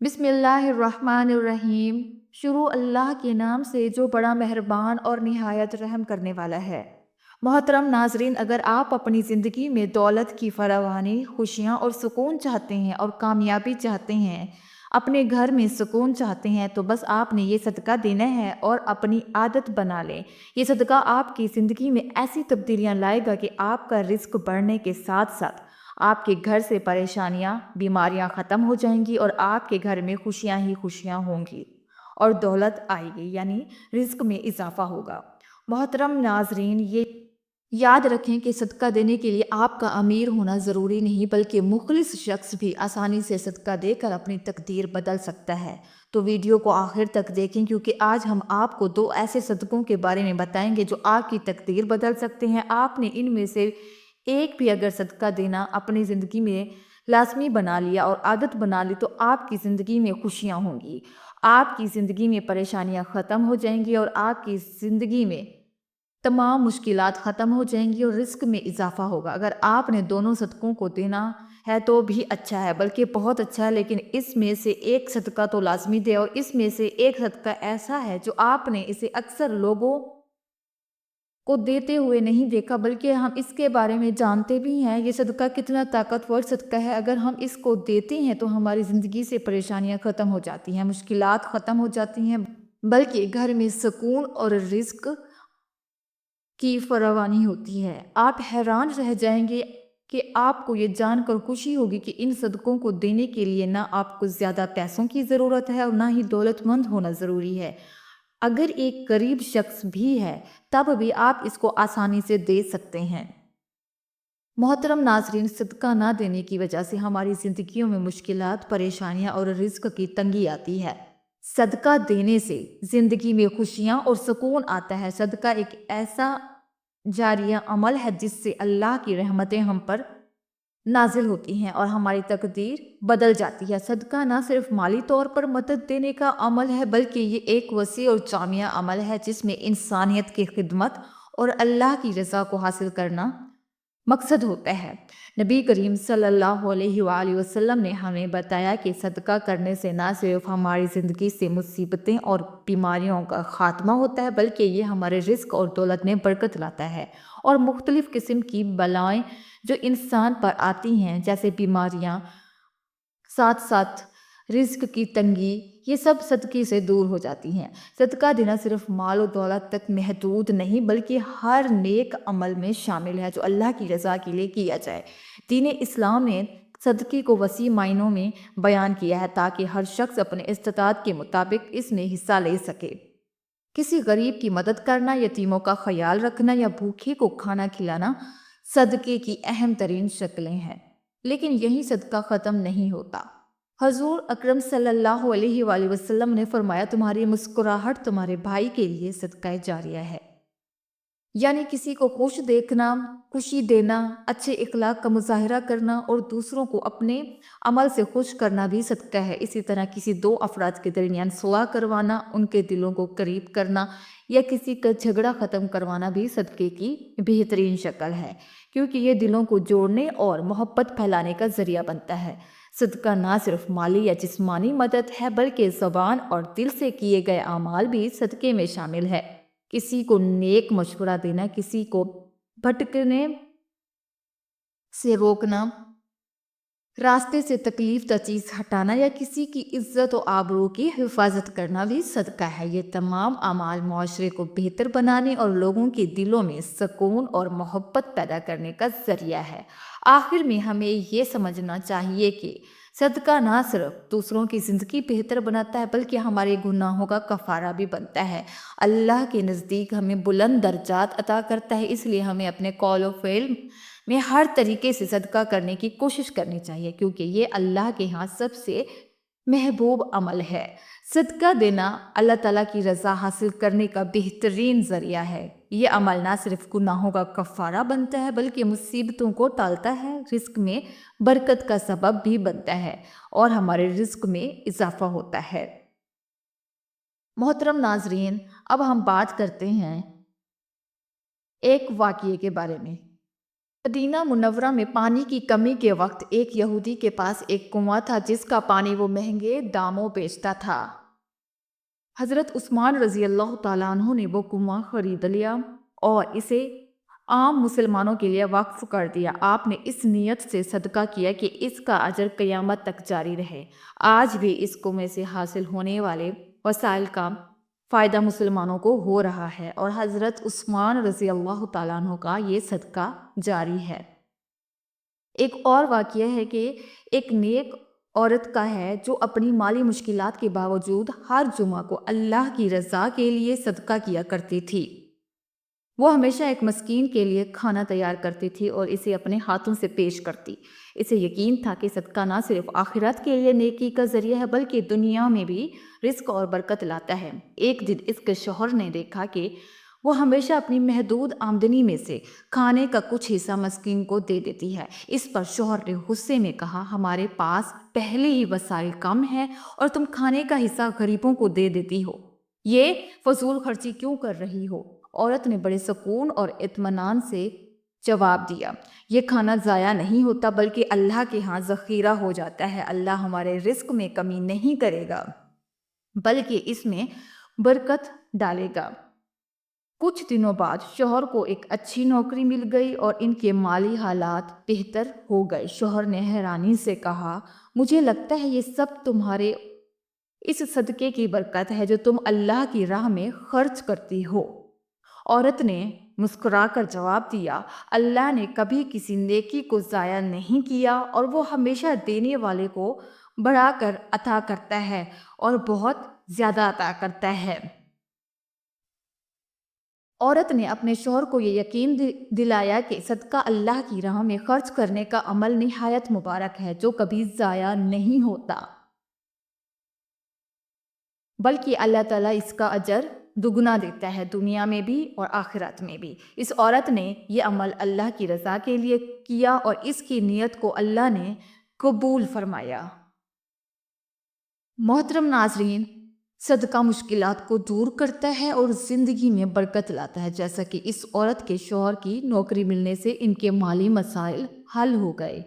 بسم اللہ الرحمن الرحیم۔ شروع اللہ کے نام سے جو بڑا مہربان اور نہایت رحم کرنے والا ہے۔ محترم ناظرین، اگر آپ اپنی زندگی میں دولت کی فراوانی، خوشیاں اور سکون چاہتے ہیں اور کامیابی چاہتے ہیں، اپنے گھر میں سکون چاہتے ہیں، تو بس آپ نے یہ صدقہ دینا ہے اور اپنی عادت بنا لیں۔ یہ صدقہ آپ کی زندگی میں ایسی تبدیلیاں لائے گا کہ آپ کا رزق بڑھنے کے ساتھ ساتھ آپ کے گھر سے پریشانیاں، بیماریاں ختم ہو جائیں گی اور آپ کے گھر میں خوشیاں ہی خوشیاں ہوں گی اور دولت آئے گی، یعنی رزق میں اضافہ ہوگا۔ محترم ناظرین، یہ یاد رکھیں کہ صدقہ دینے کے لیے آپ کا امیر ہونا ضروری نہیں، بلکہ مخلص شخص بھی آسانی سے صدقہ دے کر اپنی تقدیر بدل سکتا ہے۔ تو ویڈیو کو آخر تک دیکھیں، کیونکہ آج ہم آپ کو 2 ایسے صدقوں کے بارے میں بتائیں گے جو آپ کی تقدیر بدل سکتے ہیں۔ آپ نے ان میں سے ایک بھی اگر صدقہ دینا اپنی زندگی میں لازمی بنا لیا اور عادت بنا لی، تو آپ کی زندگی میں خوشیاں ہوں گی، آپ کی زندگی میں پریشانیاں ختم ہو جائیں گی اور آپ کی زندگی میں تمام مشکلات ختم ہو جائیں گی اور رزق میں اضافہ ہوگا۔ اگر آپ نے دونوں صدقوں کو دینا ہے تو بھی اچھا ہے، بلکہ بہت اچھا ہے، لیکن اس میں سے ایک صدقہ تو لازمی دے، اور اس میں سے ایک صدقہ ایسا ہے جو آپ نے اسے اکثر لوگوں کو دیتے ہوئے نہیں دیکھا، بلکہ ہم اس کے بارے میں جانتے بھی ہیں۔ یہ صدقہ کتنا طاقتور صدقہ ہے۔ اگر ہم اس کو دیتے ہیں تو ہماری زندگی سے پریشانیاں ختم ہو جاتی ہیں، مشکلات ختم ہو جاتی ہیں، بلکہ گھر میں سکون اور رزق کی فراوانی ہوتی ہے۔ آپ حیران رہ جائیں گے کہ آپ کو یہ جان کر خوشی ہوگی کہ ان صدقوں کو دینے کے لیے نہ آپ کو زیادہ پیسوں کی ضرورت ہے اور نہ ہی دولت مند ہونا ضروری ہے۔ اگر ایک غریب شخص بھی ہے تب بھی آپ اس کو آسانی سے دے سکتے ہیں۔ محترم ناظرین، صدقہ نہ دینے کی وجہ سے ہماری زندگیوں میں مشکلات، پریشانیاں اور رزق کی تنگی آتی ہے۔ صدقہ دینے سے زندگی میں خوشیاں اور سکون آتا ہے۔ صدقہ ایک ایسا جاریہ عمل ہے جس سے اللہ کی رحمتیں ہم پر نازل ہوتی ہیں اور ہماری تقدیر بدل جاتی ہے۔ صدقہ نہ صرف مالی طور پر مدد دینے کا عمل ہے، بلکہ یہ ایک وسیع اور جامع عمل ہے جس میں انسانیت کی خدمت اور اللہ کی رضا کو حاصل کرنا مقصد ہوتا ہے۔ نبی کریم صلی اللہ علیہ وآلہ وسلم نے ہمیں بتایا کہ صدقہ کرنے سے نہ صرف ہماری زندگی سے مصیبتیں اور بیماریوں کا خاتمہ ہوتا ہے، بلکہ یہ ہمارے رزق اور دولت میں برکت لاتا ہے، اور مختلف قسم کی بلائیں جو انسان پر آتی ہیں، جیسے بیماریاں، ساتھ ساتھ رزق کی تنگی، یہ سب صدقے سے دور ہو جاتی ہیں۔ صدقہ دینا صرف مال و دولت تک محدود نہیں، بلکہ ہر نیک عمل میں شامل ہے جو اللہ کی رضا کے لیے کیا جائے۔ دین اسلام نے صدقے کو وسیع معنوں میں بیان کیا ہے تاکہ ہر شخص اپنے استطاعت کے مطابق اس میں حصہ لے سکے۔ کسی غریب کی مدد کرنا، یتیموں کا خیال رکھنا یا بھوکے کو کھانا کھلانا صدقے کی اہم ترین شکلیں ہیں۔ لیکن یہی صدقہ ختم نہیں ہوتا۔ حضور اکرم صلی اللہ علیہ وآلہ وسلم نے فرمایا، تمہاری مسکراہٹ تمہارے بھائی کے لیے صدقہ جاریہ ہے۔ یعنی کسی کو خوش دیکھنا، خوشی دینا، اچھے اخلاق کا مظاہرہ کرنا اور دوسروں کو اپنے عمل سے خوش کرنا بھی صدقہ ہے۔ اسی طرح کسی 2 افراد کے درمیان صلح کروانا، ان کے دلوں کو قریب کرنا یا کسی کا جھگڑا ختم کروانا بھی صدقے کی بہترین شکل ہے، کیونکہ یہ دلوں کو جوڑنے اور محبت پھیلانے کا ذریعہ بنتا ہے۔ صدقہ نہ صرف مالی یا جسمانی مدد ہے، بلکہ زبان اور دل سے کیے گئے اعمال بھی صدقے میں شامل ہے۔ کسی کو نیک مشورہ دینا، کسی کو بھٹکنے سے روکنا، راستے سے تکلیف دہ چیز ہٹانا یا کسی کی عزت و آبرو کی حفاظت کرنا بھی صدقہ ہے۔ یہ تمام اعمال معاشرے کو بہتر بنانے اور لوگوں کے دلوں میں سکون اور محبت پیدا کرنے کا ذریعہ ہے۔ آخر میں ہمیں یہ سمجھنا چاہیے کہ صدقہ نہ صرف دوسروں کی زندگی بہتر بناتا ہے، بلکہ ہمارے گناہوں کا کفارہ بھی بنتا ہے۔ اللہ کے نزدیک ہمیں بلند درجات عطا کرتا ہے، اس لیے ہمیں اپنے قول و فعل میں ہر طریقے سے صدقہ کرنے کی کوشش کرنی چاہیے، کیونکہ یہ اللہ کے ہاں سب سے محبوب عمل ہے۔ صدقہ دینا اللہ تعالیٰ کی رضا حاصل کرنے کا بہترین ذریعہ ہے۔ یہ عمل نہ صرف گناہوں کا کفارہ بنتا ہے، بلکہ مصیبتوں کو ٹالتا ہے، رزق میں برکت کا سبب بھی بنتا ہے اور ہمارے رزق میں اضافہ ہوتا ہے۔ محترم ناظرین، اب ہم بات کرتے ہیں ایک واقعے کے بارے میں۔ مدینہ منورہ میں پانی کی کمی کے وقت ایک یہودی کے پاس ایک کنواں تھا جس کا پانی وہ مہنگے داموں بیچتا تھا۔ حضرت عثمان رضی اللہ تعالیٰ عنہ نے وہ کنواں خرید لیا اور اسے عام مسلمانوں کے لیے وقف کر دیا۔ آپ نے اس نیت سے صدقہ کیا کہ اس کا اجر قیامت تک جاری رہے۔ آج بھی اس کنویں سے حاصل ہونے والے وسائل کا فائدہ مسلمانوں کو ہو رہا ہے اور حضرت عثمان رضی اللہ تعالیٰ عنہ کا یہ صدقہ جاری ہے۔ ایک اور واقعہ ہے کہ ایک نیک عورت کا ہے جو اپنی مالی مشکلات کے باوجود ہر جمعہ کو اللہ کی رضا کے لیے صدقہ کیا کرتی تھی۔ وہ ہمیشہ ایک مسکین کے لیے کھانا تیار کرتی تھی اور اسے اپنے ہاتھوں سے پیش کرتی۔ اسے یقین تھا کہ صدقہ نہ صرف آخرت کے لیے نیکی کا ذریعہ ہے بلکہ دنیا میں بھی رزق اور برکت لاتا ہے۔ ایک دن اس کے شوہر نے دیکھا کہ وہ ہمیشہ اپنی محدود آمدنی میں سے کھانے کا کچھ حصہ مسکین کو دے دیتی ہے۔ اس پر شوہر نے غصے میں کہا، ہمارے پاس پہلے ہی وسائل کم ہے اور تم کھانے کا حصہ غریبوں کو دے دیتی ہو، یہ فضول خرچی کیوں کر رہی ہو؟ عورت نے بڑے سکون اور اطمینان سے جواب دیا، یہ کھانا ضائع نہیں ہوتا بلکہ اللہ کے ہاں ذخیرہ ہو جاتا ہے۔ اللہ ہمارے رزق میں کمی نہیں کرے گا بلکہ اس میں برکت ڈالے گا۔ کچھ دنوں بعد شوہر کو ایک اچھی نوکری مل گئی اور ان کے مالی حالات بہتر ہو گئے۔ شوہر نے حیرانی سے کہا، مجھے لگتا ہے یہ سب تمہارے اس صدقے کی برکت ہے جو تم اللہ کی راہ میں خرچ کرتی ہو۔ عورت نے مسکرا کر جواب دیا، اللہ نے کبھی کسی نیکی کو ضائع نہیں کیا اور وہ ہمیشہ دینے والے کو بڑھا کر عطا کرتا ہے اور بہت زیادہ عطا کرتا ہے۔ عورت نے اپنے شوہر کو یہ یقین دلایا کہ صدقہ اللہ کی راہ میں خرچ کرنے کا عمل نہایت مبارک ہے جو کبھی ضائع نہیں ہوتا بلکہ اللہ تعالیٰ اس کا اجر دگنا دیتا ہے، دنیا میں بھی اور آخرت میں بھی۔ اس عورت نے یہ عمل اللہ کی رضا کے لیے کیا اور اس کی نیت کو اللہ نے قبول فرمایا۔ محترم ناظرین، صدقہ مشکلات کو دور کرتا ہے اور زندگی میں برکت لاتا ہے، جیسا کہ اس عورت کے شوہر کی نوکری ملنے سے ان کے مالی مسائل حل ہو گئے۔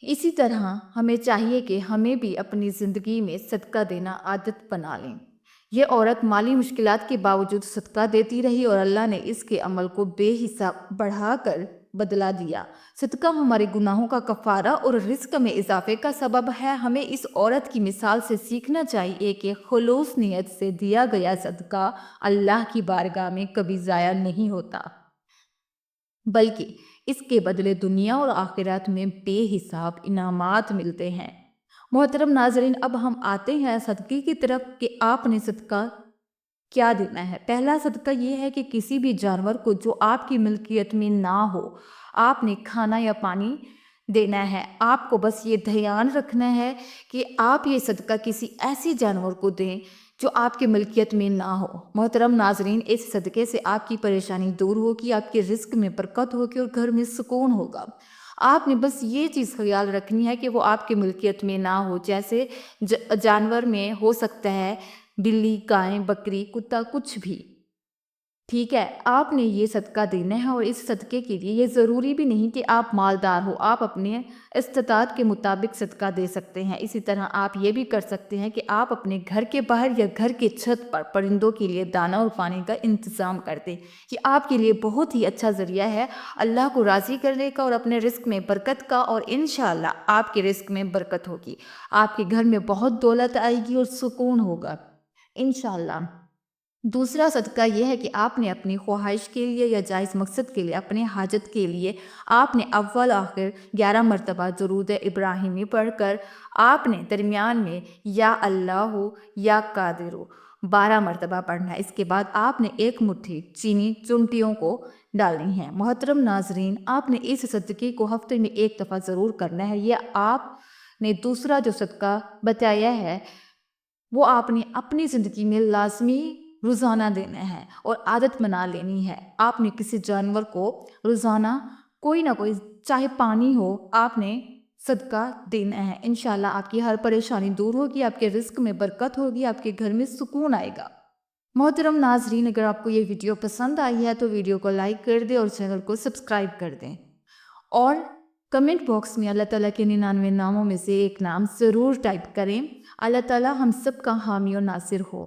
اسی طرح ہمیں چاہیے کہ ہمیں بھی اپنی زندگی میں صدقہ دینا عادت بنا لیں۔ یہ عورت مالی مشکلات کے باوجود صدقہ دیتی رہی اور اللہ نے اس کے عمل کو بے حساب بڑھا کر بدلا دیا۔ صدقہ ہمارے گناہوں کا کفارہ اور رزق میں اضافے کا سبب ہے۔ ہمیں اس عورت کی مثال سے سیکھنا چاہیے کہ خلوص نیت سے دیا گیا صدقہ اللہ کی بارگاہ میں کبھی ضائع نہیں ہوتا بلکہ اس کے بدلے دنیا اور آخرت میں بے حساب انعامات ملتے ہیں۔ محترم ناظرین، اب ہم آتے ہیں صدقے کی طرف کہ آپ نے صدقہ کیا دینا ہے۔ پہلا صدقہ یہ ہے کہ کسی بھی جانور کو جو آپ کی ملکیت میں نہ ہو آپ نے کھانا یا پانی دینا ہے۔ آپ کو بس یہ دھیان رکھنا ہے کہ آپ یہ صدقہ کسی ایسی جانور کو دیں جو آپ کی ملکیت میں نہ ہو۔ محترم ناظرین، اس صدقے سے آپ کی پریشانی دور ہوگی، آپ کے رزق میں برکت ہوگی اور گھر میں سکون ہوگا۔ آپ نے بس یہ چیز خیال رکھنی ہے کہ وہ آپ کی ملکیت میں نہ ہو، جیسے جانور میں ہو سکتا ہے بلی، گائے، بکری، کتا، کچھ بھی، ٹھیک ہے۔ آپ نے یہ صدقہ دینا ہے اور اس صدقے کے لیے یہ ضروری بھی نہیں کہ آپ مالدار ہو، آپ اپنے استطاعت کے مطابق صدقہ دے سکتے ہیں۔ اسی طرح آپ یہ بھی کر سکتے ہیں کہ آپ اپنے گھر کے باہر یا گھر کے چھت پر پرندوں کے لیے دانہ اور پانی کا انتظام کر دیں۔ یہ آپ کے لیے بہت ہی اچھا ذریعہ ہے اللہ کو راضی کرنے کا اور اپنے رزق میں برکت کا، اور انشاءاللہ آپ کے رزق میں برکت ہوگی، آپ کے گھر میں بہت دولت آئے گی اور سکون ہوگا انشاءاللہ۔ دوسرا صدقہ یہ ہے کہ آپ نے اپنی خواہش کے لیے یا جائز مقصد کے لیے، اپنے حاجت کے لیے آپ نے اول آخر 11 مرتبہ درود ابراہیمی پڑھ کر آپ نے درمیان میں یا اللہ یا قادر 12 مرتبہ پڑھنا ہے۔ اس کے بعد آپ نے ایک مٹھی چینی چونٹیوں کو ڈالنی ہے۔ محترم ناظرین، آپ نے اس صدقے کو ہفتے میں ایک دفعہ ضرور کرنا ہے۔ یہ آپ نے دوسرا جو صدقہ بتایا ہے وہ آپ نے اپنی زندگی میں لازمی روزانہ دینا ہے اور عادت بنا لینی ہے۔ آپ نے کسی جانور کو روزانہ کوئی نہ کوئی، چاہے پانی ہو، آپ نے صدقہ دینا ہے۔ انشاءاللہ آپ کی ہر پریشانی دور ہوگی، آپ کے رزق میں برکت ہوگی، آپ کے گھر میں سکون آئے گا۔ محترم ناظرین، اگر آپ کو یہ ویڈیو پسند آئی ہے تو ویڈیو کو لائک کر دیں اور چینل کو سبسکرائب کر دیں، اور کمنٹ باکس میں اللہ تعالیٰ کے 99 ناموں میں سے ایک نام ضرور ٹائپ کریں۔ اللہ تعالیٰ ہم سب کا حامی و ناصر ہو۔